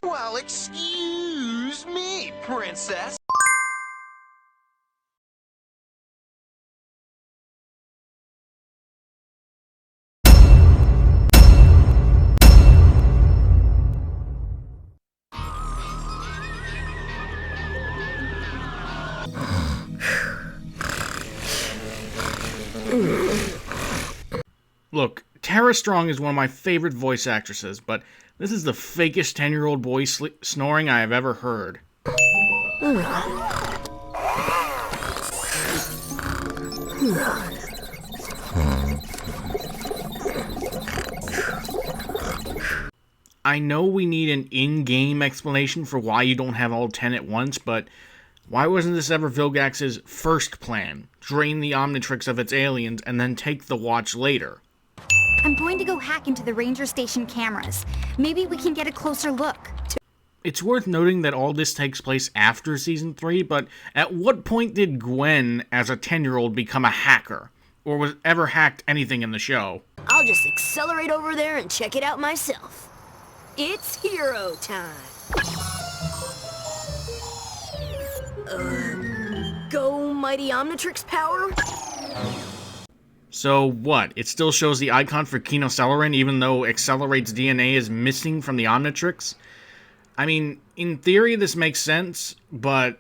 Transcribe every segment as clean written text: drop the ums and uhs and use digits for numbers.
Well, excuse me, princess. Look, Tara Strong is one of my favorite voice actresses, but this is the fakest 10-year-old boy snoring I have ever heard. I know we need an in-game explanation for why you don't have all 10 at once, but why wasn't this ever Vilgax's first plan? Drain the omnitrixs of its aliens and then take the watch later. I'm going to go hack into the ranger station cameras. Maybe we can get a closer look. It's worth noting that all this takes place after Season 3, but at what point did Gwen, as a 10-year-old, become a hacker? Or was ever hacked anything in the show? I'll just accelerate over there and check it out myself. It's hero time. Go mighty omnitrixs power? So what? It still shows the icon for Celerin even though Accelerate's DNA is missing from the Omnitrix? I mean, in theory this makes sense, but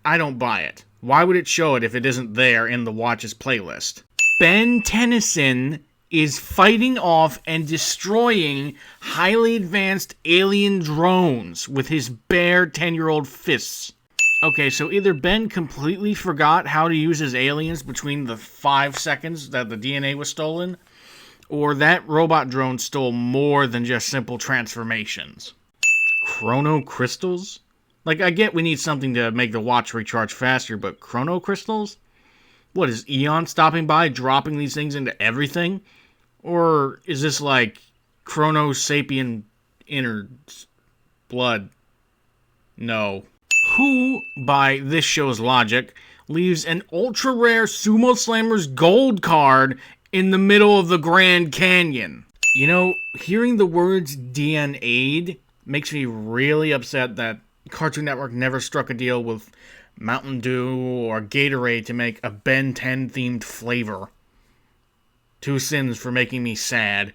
I don't buy it. Why would it show it if it isn't there in the Watch's playlist? Ben Tennyson is fighting off and destroying highly advanced alien drones with his bare 10-year-old fists. Okay, so either Ben completely forgot how to use his aliens between the 5 seconds that the DNA was stolen, or that robot drone stole more than just simple transformations. Chrono crystals? Like, I get we need something to make the watch recharge faster, but chrono crystals? What, is Eon stopping by, dropping these things into everything? Or is this like Chrono Sapien innards? Blood? No. Who, by this show's logic, leaves an ultra-rare Sumo Slammer's gold card in the middle of the Grand Canyon? You know, hearing the words DNA'd makes me really upset that Cartoon Network never struck a deal with Mountain Dew or Gatorade to make a Ben 10 themed flavor. Two sins for making me sad.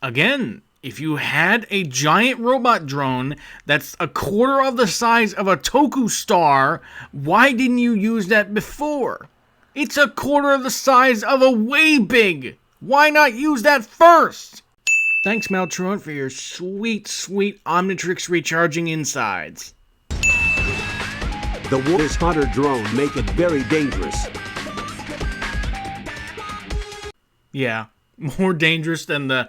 Again, if you had a giant robot drone that's a quarter of the size of a Toku star, why didn't you use that before? It's a quarter of the size of a way big. Why not use that first? Thanks, Maltruant, for your sweet, sweet Omnitrix recharging insides. The Warriors Hunter drone make it very dangerous. Yeah, more dangerous than the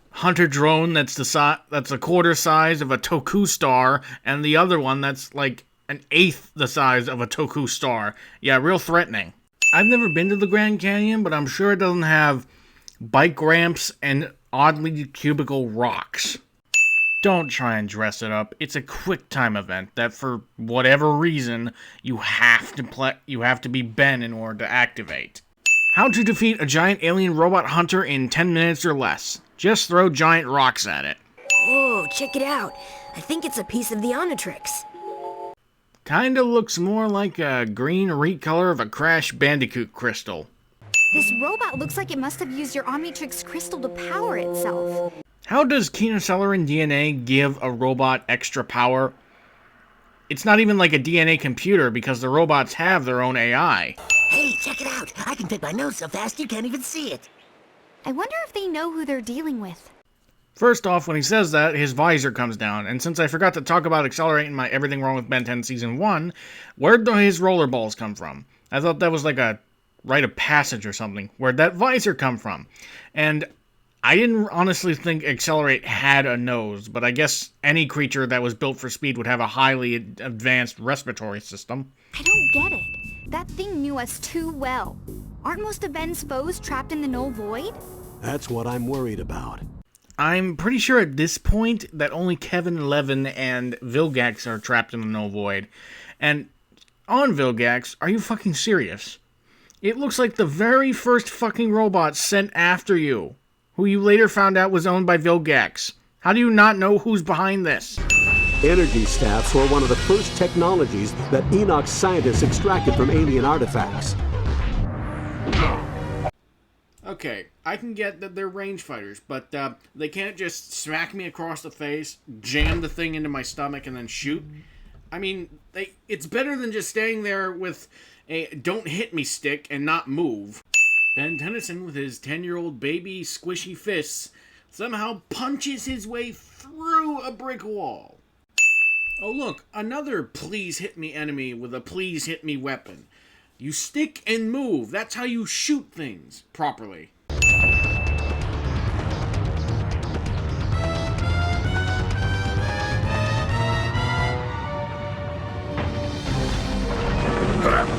Hunter drone that's a quarter size of a Toku star, and the other one that's like an eighth the size of a Toku star. Yeah, real threatening. I've never been to the Grand Canyon, but I'm sure it doesn't have bike ramps and oddly cubical rocks. Don't try and dress it up. It's a quick time event that for whatever reason you have to be Ben in order to activate. How to defeat a giant alien robot hunter in 10 minutes or less. Just throw giant rocks at it. Whoa, check it out. I think it's a piece of the omnitrix. Kinda looks more like a green recolor of a Crash Bandicoot crystal. This robot looks like it must have used your Omnitrix crystal to power itself. How does Celerin DNA give a robot extra power? It's not even like a DNA computer because the robots have their own AI. Hey, check it out. I can take my nose so fast you can't even see it. I wonder if they know who they're dealing with. First off, when he says that, his visor comes down, and since I forgot to talk about accelerating my Everything Wrong with Ben 10 Season 1, where'd his rollerballs come from? I thought that was like a rite of passage or something. Where'd that visor come from? And I didn't honestly think Accelerate had a nose, but I guess any creature that was built for speed would have a highly advanced respiratory system. I don't get it. That thing knew us too well. Aren't most of Ben's foes trapped in the null void? That's what I'm worried about. I'm pretty sure at this point that only Kevin, Levin, and Vilgax are trapped in the null void. And on Vilgax. Are you fucking serious? It looks like the very first fucking robot sent after you, who you later found out was owned by Vilgax. How do you not know who's behind this? Energy staffs were one of the first technologies that Enoch's scientists extracted from alien artifacts. Okay, I can get that they're range fighters, but they can't just smack me across the face, jam the thing into my stomach, and then shoot. I mean, it's better than just staying there with a don't hit me stick and not move. Ben Tennyson, with his 10-year-old baby squishy fists, somehow punches his way through a brick wall. Oh look, another please hit me enemy with a please hit me weapon. You stick and move. That's how you shoot things properly.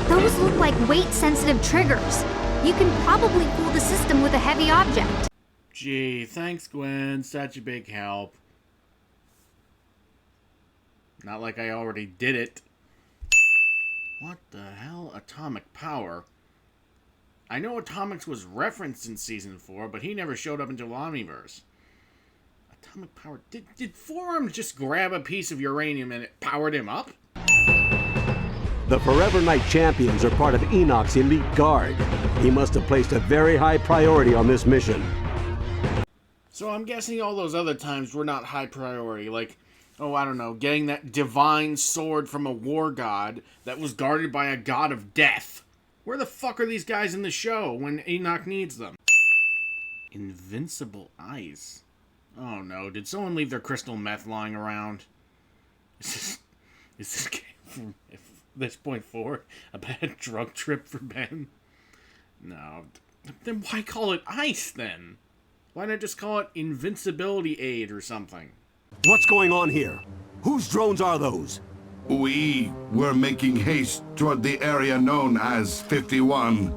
Those look like weight-sensitive triggers. You can probably fool the system with a heavy object. Gee, thanks Gwen, such a big help. Not like I already did it. What the hell? Atomic power? I know Atomics was referenced in Season 4, but he never showed up until Omniverse. Atomic power? Did Forearms just grab a piece of uranium and it powered him up? The Forever Knight champions are part of Enoch's elite guard. He must have placed a very high priority on this mission. So I'm guessing all those other times were not high priority, like, oh, I don't know, getting that divine sword from a war god that was guarded by a god of death. Where the fuck are these guys in the show when Enoch needs them? Invincible ice. Oh no, did someone leave their crystal meth lying around? Is this game from this point forward a bad drug trip for Ben? No. Then why call it ice then? Why not just call it invincibility aid or something? What's going on here? Whose drones are those? We were making haste toward the area known as 51.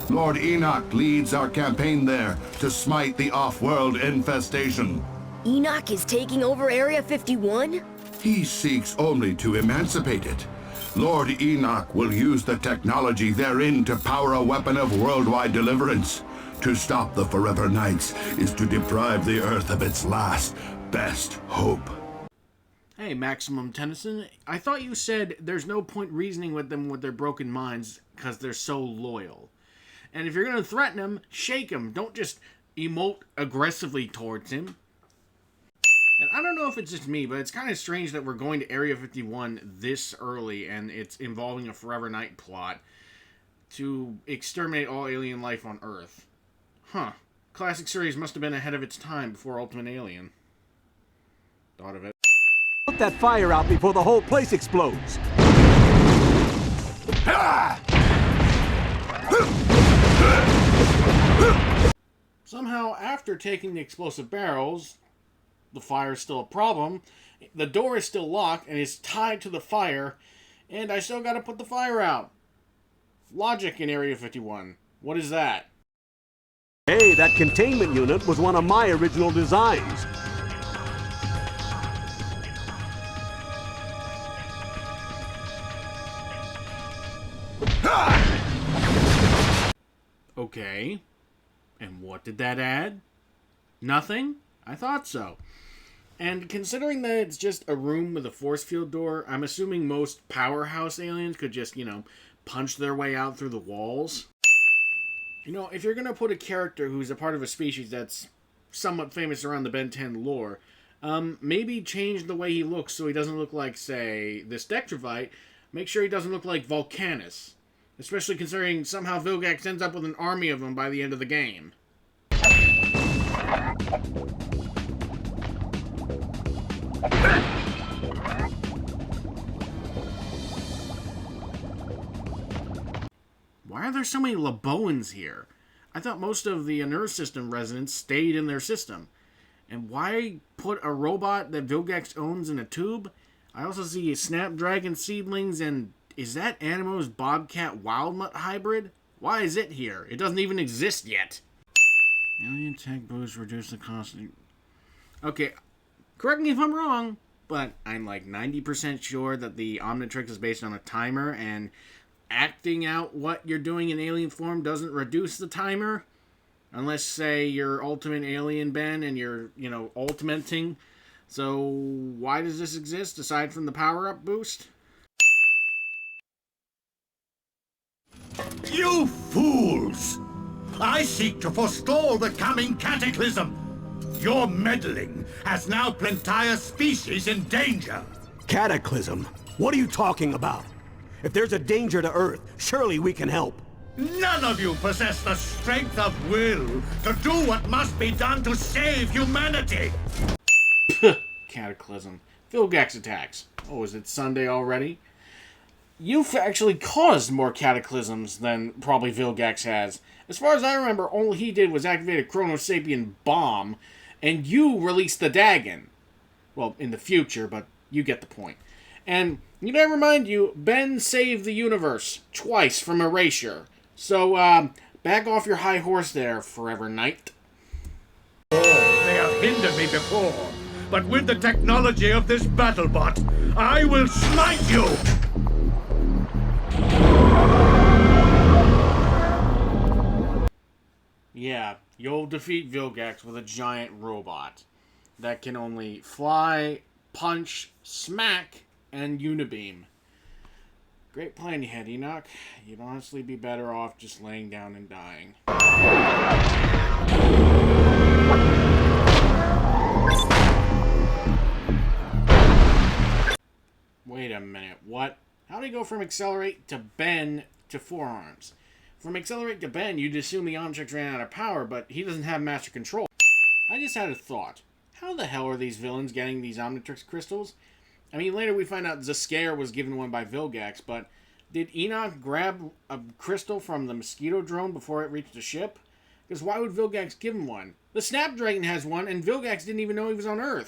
Lord Enoch leads our campaign there to smite the off-world infestation. Enoch is taking over Area 51? He seeks only to emancipate it. Lord Enoch will use the technology therein to power a weapon of worldwide deliverance. To stop the Forever Knights is to deprive the Earth of its last, best hope. Hey, Maximum Tennyson, I thought you said there's no point reasoning with them with their broken minds because they're so loyal. And if you're going to threaten them, shake him. Don't just emote aggressively towards him. And I don't know if it's just me, but it's kind of strange that we're going to Area 51 this early and it's involving a Forever Knight plot to exterminate all alien life on Earth. Huh. Classic series must have been ahead of its time before Ultimate Alien. Thought of it. Put that fire out before the whole place explodes. Somehow, after taking the explosive barrels, the fire's still a problem, the door is still locked and is tied to the fire, and I still gotta put the fire out. Logic in Area 51. What is that? Hey, that containment unit was one of my original designs. Okay. And what did that add? Nothing? I thought so. And considering that it's just a room with a force field door, I'm assuming most powerhouse aliens could just, punch their way out through the walls. If you're going to put a character who's a part of a species that's somewhat famous around the Ben 10 lore, maybe change the way he looks so he doesn't look like, say, this Dectravite. Make sure he doesn't look like Volcanus. Especially considering somehow Vilgax ends up with an army of them by the end of the game. Why are there so many Laboans here? I thought most of the nerve system residents stayed in their system. And why put a robot that Vilgax owns in a tube? I also see Snapdragon seedlings and... Is that Animo's Bobcat Wildmutt hybrid? Why is it here? It doesn't even exist yet. Alien tech boost reduce the cost of... Okay, correct me if I'm wrong, but I'm like 90% sure that the Omnitrix is based on a timer, and acting out what you're doing in alien form doesn't reduce the timer. Unless, say, you're Ultimate Alien Ben and you're, ultimating. So, why does this exist aside from the power-up boost? You fools! I seek to forestall the coming cataclysm. Your meddling has now put entire species in danger. Cataclysm? What are you talking about? If there's a danger to Earth, surely we can help. None of you possess the strength of will to do what must be done to save humanity. Cataclysm. Vilgax attacks. Oh, is it Sunday already? You've actually caused more cataclysms than probably Vilgax has. As far as I remember, all he did was activate a Chronosapien bomb, and you released the Dagon. Well, in the future, but you get the point. And, never mind you, Ben saved the universe twice from erasure. So, back off your high horse there, Forever Knight. Oh, they have hindered me before, but with the technology of this BattleBot, I will smite you! Yeah, you'll defeat Vilgax with a giant robot that can only fly, punch, smack, and unibeam. Great plan you had, Enoch. You'd honestly be better off just laying down and dying. Wait a minute, what? How do you go from Accelerate to Ben to Forearms? From Accelerate to Ben, you'd assume the Omnitrix ran out of power, but he doesn't have Master Control. I just had a thought. How the hell are these villains getting these Omnitrix crystals? I mean, later we find out Zeskare was given one by Vilgax, but did Enoch grab a crystal from the mosquito drone before it reached the ship? Because why would Vilgax give him one? The Snapdragon has one, and Vilgax didn't even know he was on Earth.